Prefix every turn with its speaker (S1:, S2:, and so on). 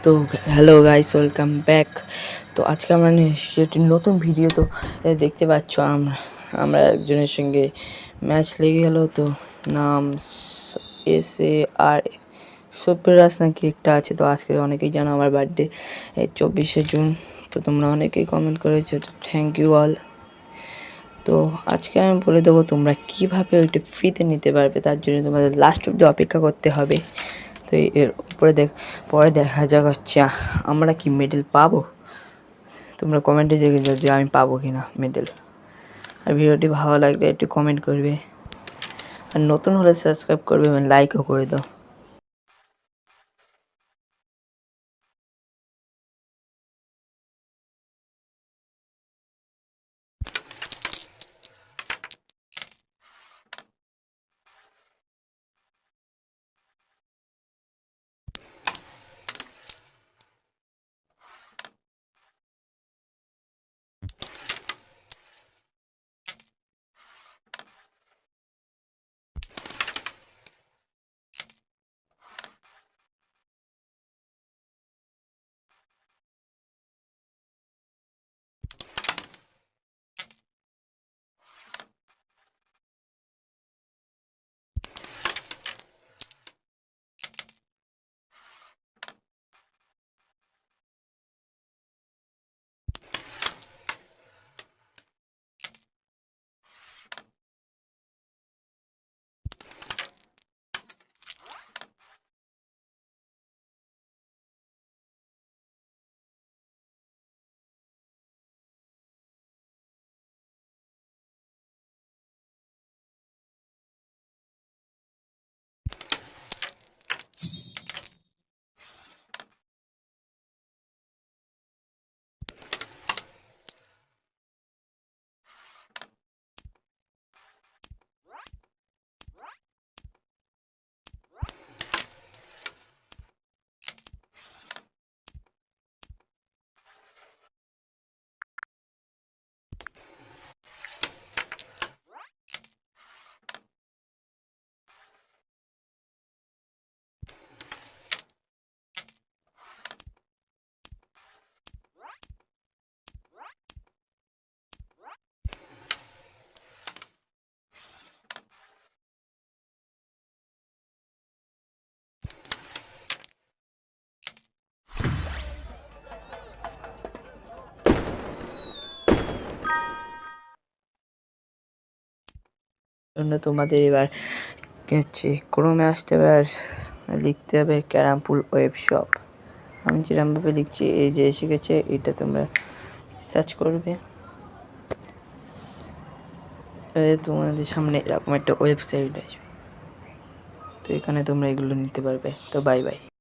S1: তো hello guys, welcome back. তো আজকে আমরা একটি নতুন ভিডিও। তো দেখতে পাচ্ছ আমরা একজনের সঙ্গে ম্যাচ লেগে গেল। তো নাম SAR সব্যরাজ নাকি একটা আছে। তো আজকে অনেকেই জানো আমার বার্থডে 24শে জুন। তো তোমরা অনেকেই কমেন্ট করেছো, তো থ্যাংক ইউ অল। তো আজকে আমি বলে দেবো তোমরা কীভাবে ওইটা ফ্রিতে নিতে পারবে। তার জন্য তোমাদের লাস্ট অবধি অপেক্ষা করতে হবে। তো এর উপরে পরে দেখা যাক হচ্ছে আমরা কি মেডেল পাবো। তোমরা কমেন্টে দেখে যাও যে আমি পাবো কি না মেডেল। আর ভিডিওটি ভালো লাগলে একটু কমেন্ট করবে, আর নতুন হলে সাবস্ক্রাইব করবে এবং লাইকও করে দাও। জন্য তোমাদের এবার হচ্ছে ক্রোমে আসতে হবে, আর লিখতে হবে ক্যারামপুল ওয়েব শপ। আমি যেরকমভাবে লিখছি এই যে এসে গেছে, এটা তোমরা সার্চ করবে। তোমাদের সামনে এরকম একটা ওয়েবসাইট আসবে। তো এখানে তোমরা এগুলো নিতে পারবে। তো বাই বাই।